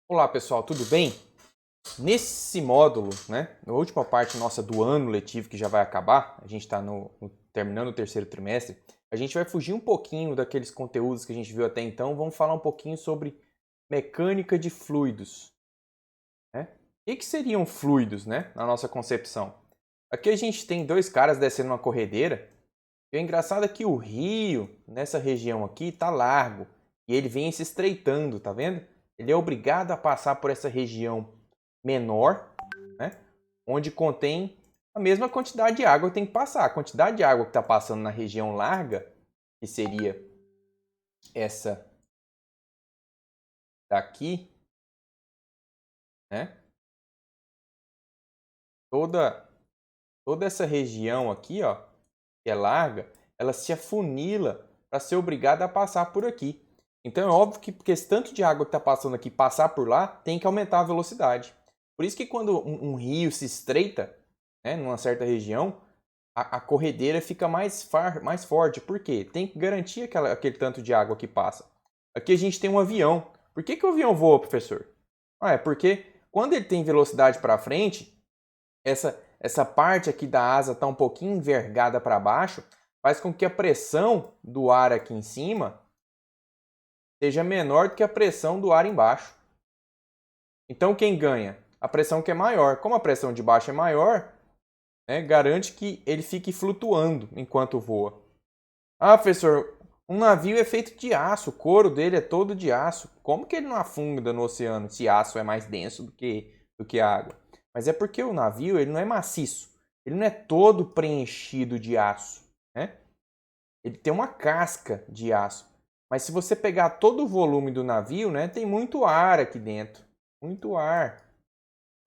Olá pessoal, tudo bem? Nesse módulo, na última parte nossa do ano letivo que já vai acabar, a gente está terminando o terceiro trimestre, a gente vai fugir um pouquinho daqueles conteúdos que a gente viu até então, vamos falar um pouquinho sobre mecânica de fluidos. Né? O que seriam fluidos, na nossa concepção? Aqui a gente tem dois caras descendo uma corredeira, e o engraçado é que o rio, nessa região aqui, está largo, e ele vem se estreitando, tá vendo? Ele é obrigado a passar por essa região menor, onde contém a mesma quantidade de água que tem que passar. A quantidade de água que está passando na região larga, que seria essa daqui, toda essa região aqui, ó, que é larga, ela se afunila para ser obrigada a passar por aqui. Então é óbvio que porque esse tanto de água que está passando aqui passar por lá, tem que aumentar a velocidade. Por isso que quando um rio se estreita, numa certa região, a corredeira fica mais forte. Por quê? Tem que garantir aquele tanto de água que passa. Aqui a gente tem um avião. Por que o avião voa, professor? É porque quando ele tem velocidade para frente, essa parte aqui da asa está um pouquinho envergada para baixo, faz com que a pressão do ar aqui em cima seja menor do que a pressão do ar embaixo. Então quem ganha? A pressão que é maior. Como a pressão de baixo é maior, garante que ele fique flutuando enquanto voa. Ah, professor, um navio é feito de aço, o couro dele é todo de aço. Como que ele não afunda no oceano se aço é mais denso do que a água? Mas é porque o navio ele não é maciço, ele não é todo preenchido de aço. Ele tem uma casca de aço. Mas se você pegar todo o volume do navio, tem muito ar aqui dentro. Muito ar.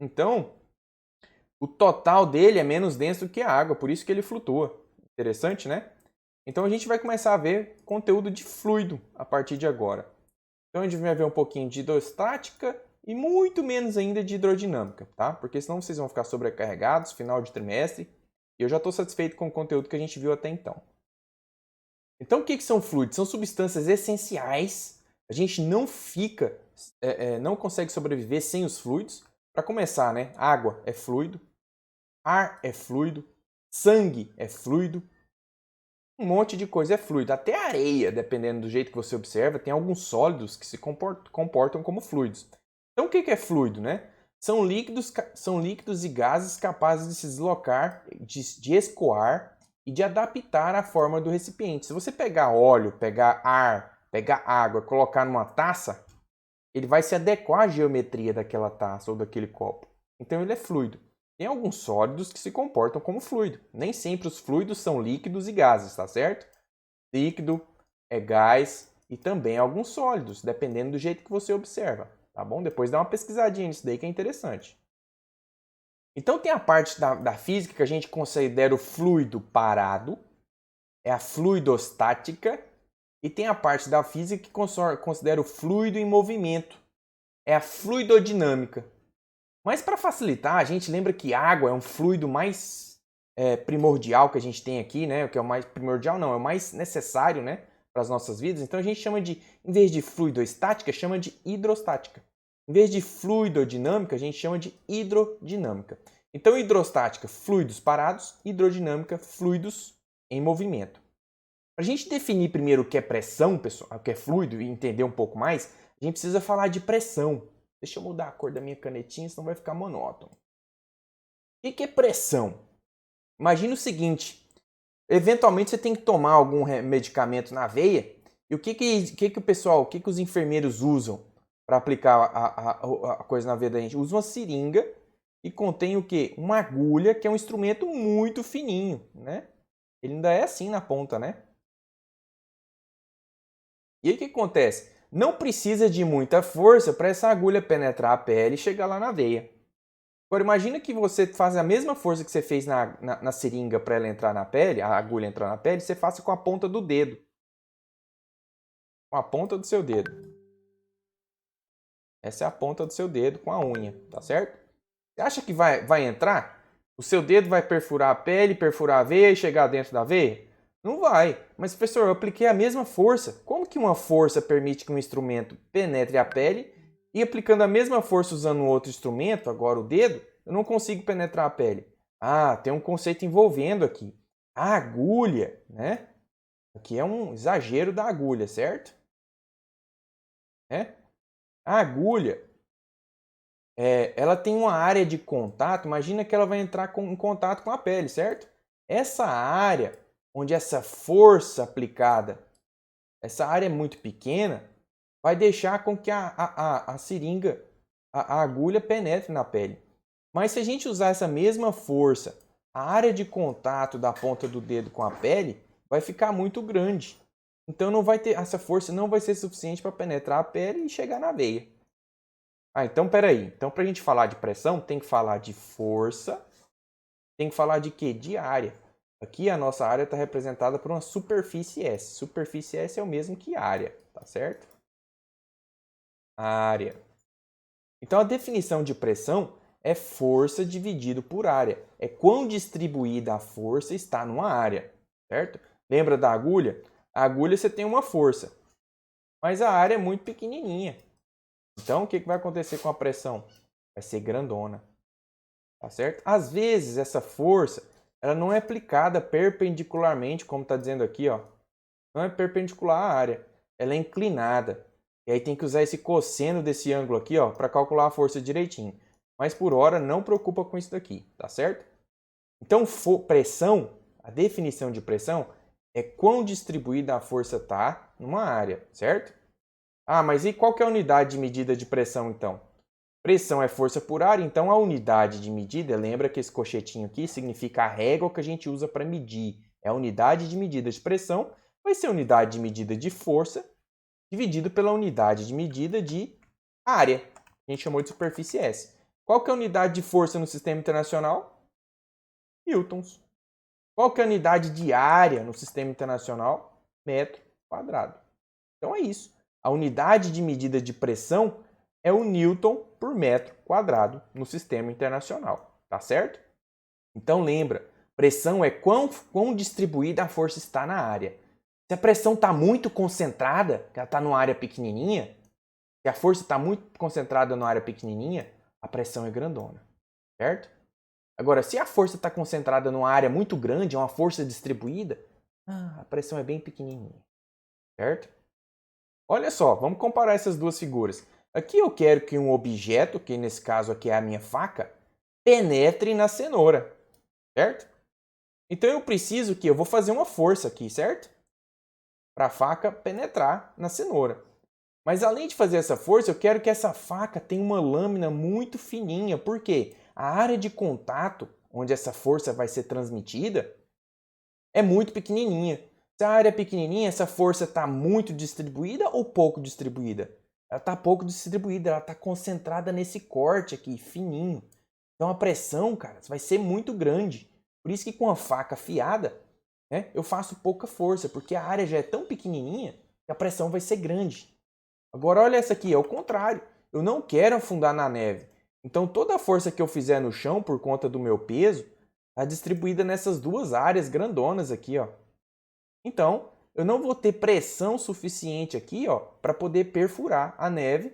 Então, o total dele é menos denso do que a água, por isso que ele flutua. Interessante, né? Então a gente vai começar a ver conteúdo de fluido a partir de agora. Então a gente vai ver um pouquinho de hidrostática e muito menos ainda de hidrodinâmica, tá? Porque senão vocês vão ficar sobrecarregados, final de trimestre, e eu já estou satisfeito com o conteúdo que a gente viu até então. Então o que são fluidos? São substâncias essenciais. A gente não não consegue sobreviver sem os fluidos. Para começar, água é fluido, ar é fluido, sangue é fluido, um monte de coisa é fluido. Até areia, dependendo do jeito que você observa, tem alguns sólidos que se comportam como fluidos. Então o que é fluido? São líquidos e gases capazes de se deslocar, de escoar e de adaptar a forma do recipiente. Se você pegar óleo, pegar ar, pegar água, colocar numa taça, ele vai se adequar à geometria daquela taça ou daquele copo. Então ele é fluido. Tem alguns sólidos que se comportam como fluido. Nem sempre os fluidos são líquidos e gases, tá certo? Líquido é gás e também alguns sólidos, dependendo do jeito que você observa, tá bom? Depois dá uma pesquisadinha nisso daí que é interessante. Então tem a parte da física que a gente considera o fluido parado, é a fluidostática, e tem a parte da física que considera o fluido em movimento, é a fluidodinâmica. Mas para facilitar, a gente lembra que água é um fluido mais primordial que a gente tem aqui, O que é o mais primordial não, é o mais necessário, para as nossas vidas. Então a gente chama de, em vez de fluidostática, chama de hidrostática. Em vez de fluidodinâmica, a gente chama de hidrodinâmica. Então hidrostática, fluidos parados, hidrodinâmica, fluidos em movimento. Para a gente definir primeiro o que é pressão, pessoal, o que é fluido e entender um pouco mais, a gente precisa falar de pressão. Deixa eu mudar a cor da minha canetinha, senão vai ficar monótono. O que é pressão? Imagina o seguinte, eventualmente você tem que tomar algum medicamento na veia, e o que o pessoal, o que os enfermeiros usam para aplicar a coisa na veia da gente? Usa uma seringa e contém o quê? Uma agulha, que é um instrumento muito fininho, Ele ainda é assim na ponta, E aí o que acontece? Não precisa de muita força para essa agulha penetrar a pele e chegar lá na veia. Agora imagina que você faz a mesma força que você fez na seringa para ela entrar na pele, a agulha entrar na pele, você faça com a ponta do dedo. Com a ponta do seu dedo. Essa é a ponta do seu dedo com a unha, tá certo? Você acha que vai entrar? O seu dedo vai perfurar a pele, perfurar a veia e chegar dentro da veia? Não vai. Mas, professor, eu apliquei a mesma força. Como que uma força permite que um instrumento penetre a pele E aplicando a mesma força usando outro instrumento, agora o dedo, eu não consigo penetrar a pele. Ah, tem um conceito envolvendo aqui. A agulha, né? Aqui é um exagero da agulha, certo? A agulha, ela tem uma área de contato. Imagina que ela vai entrar em contato com a pele, certo? Essa área, onde essa força aplicada, essa área é muito pequena, vai deixar com que a seringa, a agulha penetre na pele. Mas se a gente usar essa mesma força, a área de contato da ponta do dedo com a pele vai ficar muito grande. Então não vai ter, essa força não vai ser suficiente para penetrar a pele e chegar na veia. Ah, então peraí. Então para a gente falar de pressão, tem que falar de força, tem que falar de quê? De área. Aqui a nossa área está representada por uma superfície S. Superfície S é o mesmo que área, tá certo? Área. Então a definição de pressão é força dividido por área. É quão distribuída a força está numa área, certo? Lembra da agulha? A agulha você tem uma força, mas a área é muito pequenininha. Então o que vai acontecer com a pressão? Vai ser grandona, tá certo? Às vezes essa força ela não é aplicada perpendicularmente, como está dizendo aqui, ó. Não é perpendicular à área, ela é inclinada. E aí tem que usar esse cosseno desse ângulo aqui, ó, para calcular a força direitinho. Mas por hora não preocupa com isso daqui, tá certo? Então pressão, a definição de pressão é quão distribuída a força está numa área, certo? Ah, mas e qual que é a unidade de medida de pressão então? Pressão é força por área, então a unidade de medida, lembra que esse cochetinho aqui significa a régua que a gente usa para medir. É a unidade de medida de pressão, vai ser a unidade de medida de força dividido pela unidade de medida de área. A gente chamou de superfície S. Qual que é a unidade de força no sistema internacional? Newtons. Qual que é a unidade de área no sistema internacional? Metro quadrado. Então é isso. A unidade de medida de pressão é o Newton por metro quadrado no sistema internacional. Tá certo? Então lembra, pressão é quão distribuída a força está na área. Se a pressão está muito concentrada, que ela está numa área pequenininha, se a força está muito concentrada numa área pequenininha, a pressão é grandona, certo? Agora, se a força está concentrada numa área muito grande, é uma força distribuída, a pressão é bem pequenininha, certo? Olha só, vamos comparar essas duas figuras. Aqui eu quero que um objeto, que nesse caso aqui é a minha faca, penetre na cenoura, certo? Então eu preciso que eu vou fazer uma força aqui, certo? Para a faca penetrar na cenoura. Mas além de fazer essa força, eu quero que essa faca tenha uma lâmina muito fininha. Por quê? A área de contato onde essa força vai ser transmitida é muito pequenininha. Se a área é pequenininha, essa força está muito distribuída ou pouco distribuída? Ela está pouco distribuída, ela está concentrada nesse corte aqui, fininho. Então a pressão, cara, vai ser muito grande. Por isso que com a faca afiada, né, eu faço pouca força, porque a área já é tão pequenininha que a pressão vai ser grande. Agora olha essa aqui, é o contrário. Eu não quero afundar na neve. Então toda a força que eu fizer no chão por conta do meu peso está distribuída nessas duas áreas grandonas aqui, ó. Então eu não vou ter pressão suficiente aqui, ó, para poder perfurar a neve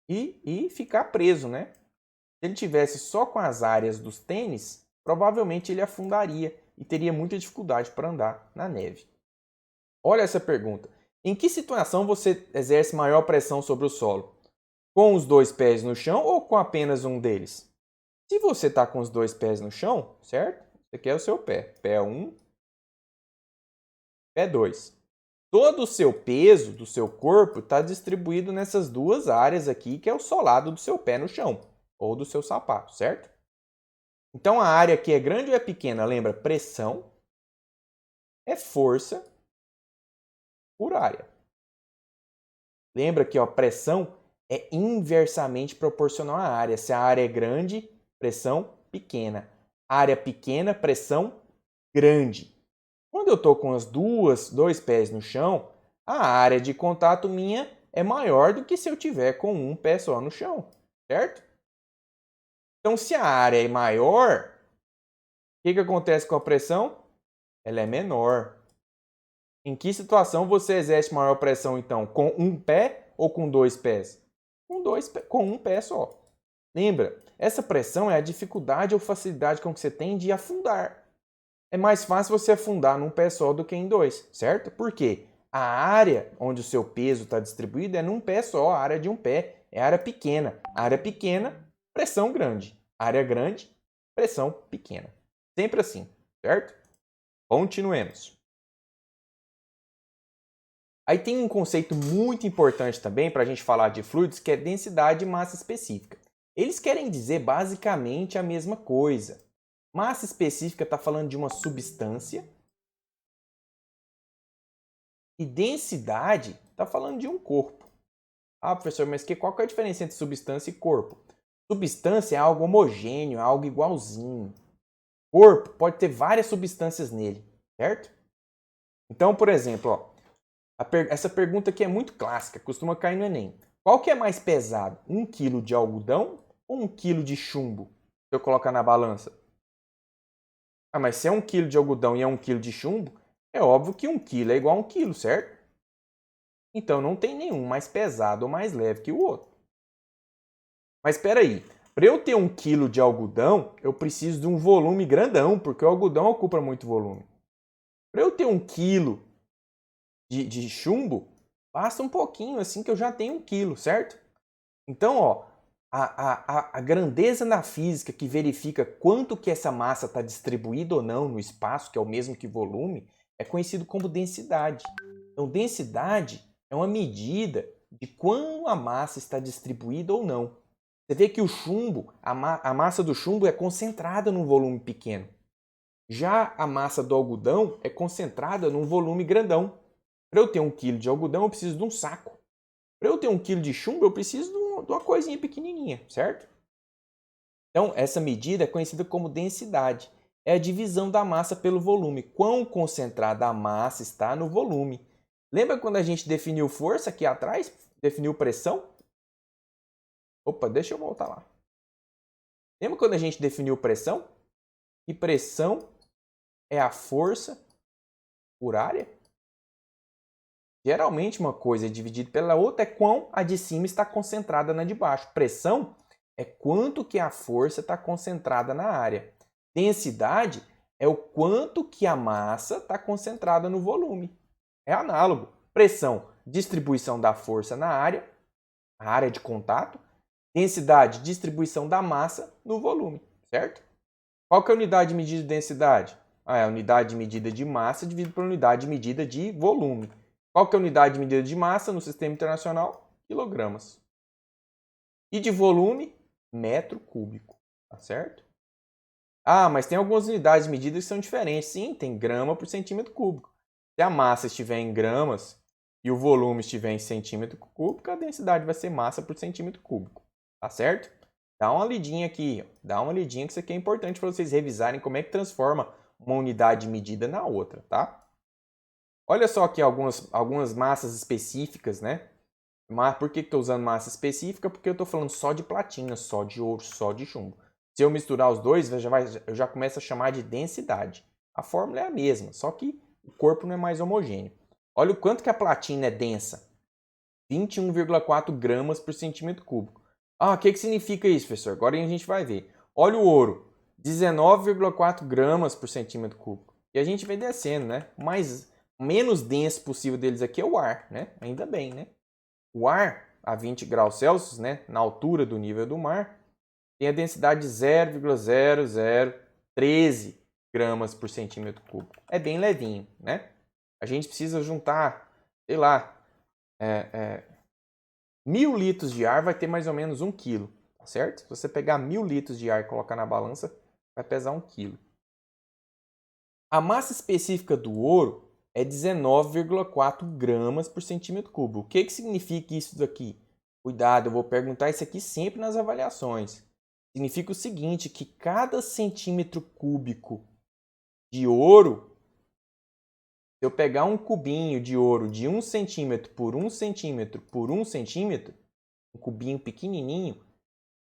e ficar preso, né? Se ele tivesse só com as áreas dos tênis, provavelmente ele afundaria e teria muita dificuldade para andar na neve. Olha essa pergunta. Em que situação você exerce maior pressão sobre o solo? Com os dois pés no chão ou com apenas um deles? Se você está com os dois pés no chão, certo? Esse aqui é o seu pé. Pé 1, pé 2. Todo o seu peso do seu corpo está distribuído nessas duas áreas aqui, que é o solado do seu pé no chão, ou do seu sapato, certo? Então a área aqui é grande ou é pequena? Lembra? Pressão é força por área. Lembra que a pressão é inversamente proporcional à área. Se a área é grande, pressão pequena. Área pequena, pressão grande. Quando eu estou com os dois pés no chão, a área de contato minha é maior do que se eu tiver com um pé só no chão, certo? Então, se a área é maior, o que acontece com a pressão? Ela é menor. Em que situação você exerce maior pressão, então? Com um pé ou com dois pés? com um pé só. Lembra, essa pressão é a dificuldade ou facilidade com que você tem de afundar. É mais fácil você afundar num pé só do que em dois, certo? Por quê? A área onde o seu peso está distribuído é num pé só, a área de um pé é área pequena. Área pequena, pressão grande. Área grande, pressão pequena. Sempre assim, certo? Continuemos. Aí tem um conceito muito importante também para a gente falar de fluidos, que é densidade e massa específica. Eles querem dizer basicamente a mesma coisa. Massa específica está falando de uma substância e densidade está falando de um corpo. Ah, professor, mas qual que é a diferença entre substância e corpo? Substância é algo homogêneo, é algo igualzinho. Corpo pode ter várias substâncias nele, certo? Então, por exemplo, ó, essa pergunta aqui é muito clássica, costuma cair no Enem. Qual que é mais pesado, 1 kg de algodão ou 1 kg de chumbo? Se eu colocar na balança. Ah, mas se é 1 kg de algodão e é 1 kg de chumbo, é óbvio que 1 kg é igual a 1 kg, certo? Então não tem nenhum mais pesado ou mais leve que o outro. Mas espera aí, para eu ter 1 kg de algodão, eu preciso de um volume grandão, porque o algodão ocupa muito volume. Para eu ter 1 kg de chumbo, basta um pouquinho, assim que eu já tenho 1 kg, certo? Então, ó, a grandeza na física que verifica quanto que essa massa está distribuída ou não no espaço, que é o mesmo que volume, é conhecido como densidade. Então, densidade é uma medida de quão a massa está distribuída ou não. Você vê que o chumbo, a massa do chumbo é concentrada num volume pequeno. Já a massa do algodão é concentrada num volume grandão. Para eu ter 1 kg de algodão, eu preciso de um saco. Para eu ter 1 kg de chumbo, eu preciso de uma coisinha pequenininha, certo? Então, essa medida é conhecida como densidade. É a divisão da massa pelo volume. Quão concentrada a massa está no volume. Lembra quando a gente definiu força aqui atrás? Definiu pressão? Opa, deixa eu voltar lá. Lembra quando a gente definiu pressão? E pressão é a força por área? Geralmente uma coisa é dividida pela outra, é quão a de cima está concentrada na de baixo. Pressão é quanto que a força está concentrada na área. Densidade é o quanto que a massa está concentrada no volume. É análogo. Pressão, distribuição da força na área, a área de contato. Densidade, distribuição da massa no volume, certo? Qual que é a unidade de medida de densidade? É a unidade de medida de massa dividido pela unidade de medida de volume. Qual que é a unidade de medida de massa no sistema internacional? Quilogramas. E de volume? Metro cúbico. Tá certo? Ah, mas tem algumas unidades de medida que são diferentes. Sim, tem grama por centímetro cúbico. Se a massa estiver em gramas e o volume estiver em centímetro cúbico, a densidade vai ser massa por centímetro cúbico. Tá certo? Dá uma lidinha aqui. Dá uma lidinha que isso aqui é importante para vocês revisarem como é que transforma uma unidade de medida na outra, tá? Olha só aqui algumas massas específicas, né? Por que estou usando massa específica? Porque eu estou falando só de platina, só de ouro, só de chumbo. Se eu misturar os dois, eu já começo a chamar de densidade. A fórmula é a mesma, só que o corpo não é mais homogêneo. Olha o quanto que a platina é densa. 21,4 gramas por centímetro cúbico. Ah, o que significa isso, professor? Agora a gente vai ver. Olha o ouro, 19,4 gramas por centímetro cúbico. E a gente vai descendo, né? Menos denso possível deles aqui é o ar, né? Ainda bem, né? O ar, a 20 graus Celsius, né? Na altura do nível do mar, tem a densidade de 0,0013 gramas por centímetro cúbico. É bem levinho, né? A gente precisa juntar, sei lá, 1.000 litros de ar vai ter mais ou menos 1 quilo, tá certo? Se você pegar 1.000 litros de ar e colocar na balança, vai pesar 1 quilo. A massa específica do ouro é 19,4 gramas por centímetro cúbico. O que significa isso daqui? Cuidado, eu vou perguntar isso aqui sempre nas avaliações. Significa o seguinte, que cada centímetro cúbico de ouro, se eu pegar um cubinho de ouro de 1 centímetro por 1 centímetro por 1 centímetro, um cubinho pequenininho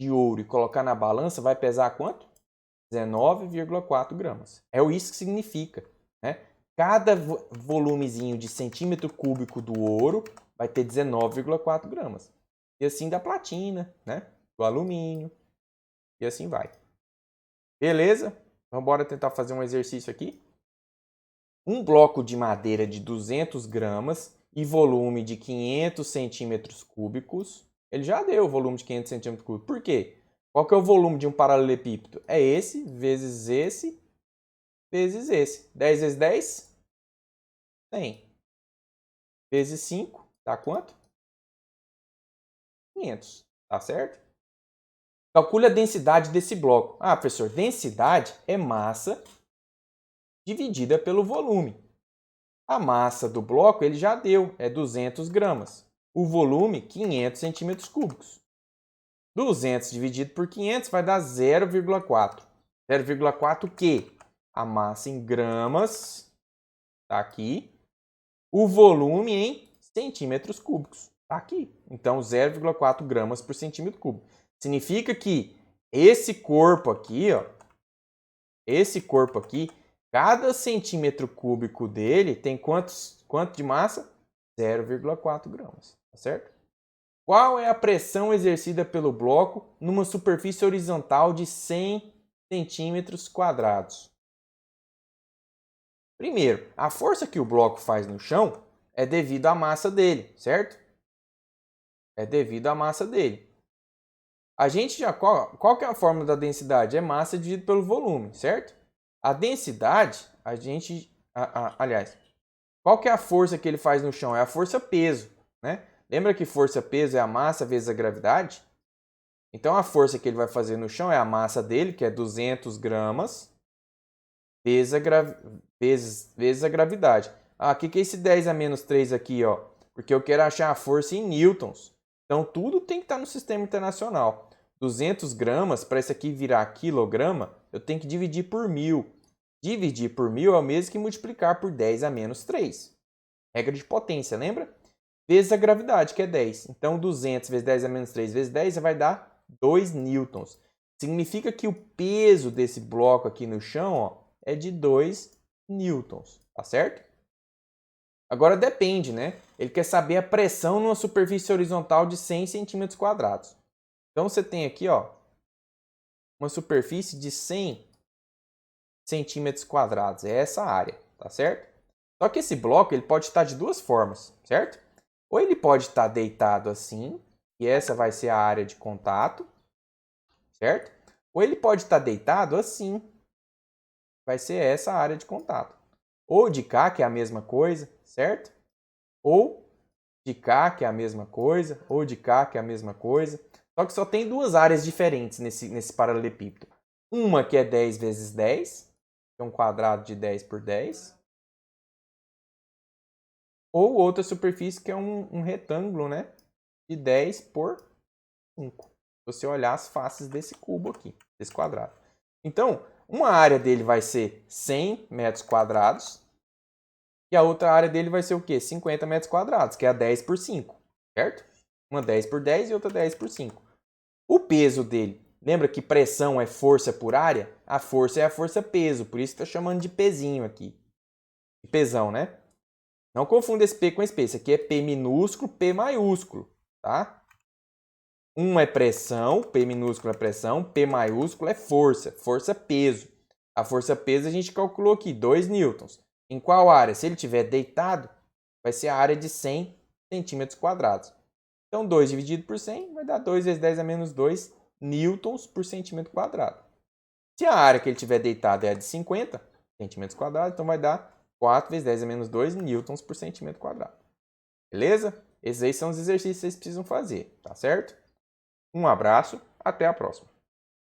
de ouro e colocar na balança, vai pesar quanto? 19,4 gramas. É isso que significa, né? Cada volumezinho de centímetro cúbico do ouro vai ter 19,4 gramas. E assim da platina, né? Do alumínio. E assim vai. Beleza? Então, bora tentar fazer um exercício aqui. Um bloco de madeira de 200 gramas e volume de 500 centímetros cúbicos. Ele já deu o volume de 500 centímetros cúbicos. Por quê? Qual que é o volume de um paralelepípedo? É esse, vezes esse, vezes esse. 10 vezes 10? 100. Vezes 5, dá quanto? 500. Tá certo? Calcule a densidade desse bloco. Ah, professor, densidade é massa dividida pelo volume. A massa do bloco ele já deu, é 200 gramas. O volume, 500 centímetros cúbicos. 200 dividido por 500 vai dar 0,4. 0,4 o quê? A massa em gramas, tá aqui. O volume em centímetros cúbicos, tá aqui. Então, 0,4 gramas por centímetro cúbico. Significa que esse corpo aqui, ó, cada centímetro cúbico dele tem quanto de massa? 0,4 gramas, tá certo? Qual é a pressão exercida pelo bloco numa superfície horizontal de 100 centímetros quadrados? Primeiro, a força que o bloco faz no chão é devido à massa dele, certo? É devido à massa dele. A gente já qual que é a fórmula da densidade? É massa dividido pelo volume, certo? A densidade, aliás, qual que é a força que ele faz no chão? É a força peso, né? Lembra que força peso é a massa vezes a gravidade? Então a força que ele vai fazer no chão é a massa dele, que é 200 gramas, vezes a gravidade. Ah, o que é esse 10 a menos 3 aqui, ó? Porque eu quero achar a força em newtons. Então tudo tem que estar no sistema internacional. 200 gramas, para isso aqui virar quilograma, eu tenho que dividir por 1000. Dividir por 1000 é o mesmo que multiplicar por 10 a menos 3. Regra de potência, lembra? Vezes a gravidade, que é 10. Então 200 vezes 10 a menos 3 vezes 10 vai dar 2 newtons. Significa que o peso desse bloco aqui no chão, ó, é de 2 newtons, tá certo? Agora depende, né? Ele quer saber a pressão numa superfície horizontal de 100 centímetros quadrados. Então você tem aqui, ó, uma superfície de 100 centímetros quadrados. É essa área, tá certo? Só que esse bloco ele pode estar de duas formas, certo? Ou ele pode estar deitado assim, e essa vai ser a área de contato, certo? Ou ele pode estar deitado assim, vai ser essa a área de contato. Ou de cá, que é a mesma coisa, certo? Ou de cá, que é a mesma coisa, ou de cá, que é a mesma coisa. Só que só tem duas áreas diferentes nesse paralelepípedo. Uma que é 10 vezes 10, que é um quadrado de 10 por 10. Ou outra superfície que é um retângulo, né? De 10 por 5. Se você olhar as faces desse cubo aqui, desse quadrado. Então, uma área dele vai ser 100 metros quadrados. E a outra área dele vai ser o quê? 50 metros quadrados, que é a 10 por 5, certo? Uma 10 por 10 e outra 10 por 5. O peso dele, lembra que pressão é força por área? A força é a força peso, por isso estou chamando de pezinho aqui. De pesão, né? Não confunda esse P com esse P. Esse aqui é P minúsculo, P maiúsculo, tá? Um é pressão, P minúsculo é pressão, P maiúsculo é força, força peso. A força peso a gente calculou aqui, 2 newtons. Em qual área? Se ele estiver deitado, vai ser a área de 100 centímetros quadrados. Então, 2 dividido por 100 vai dar 2 vezes 10 a menos 2 newtons por centímetro quadrado. Se a área que ele estiver deitado é a de 50 centímetros quadrados, então vai dar 4 vezes 10 a menos 2 newtons por centímetro quadrado. Beleza? Esses aí são os exercícios que vocês precisam fazer, tá certo? Um abraço, até a próxima.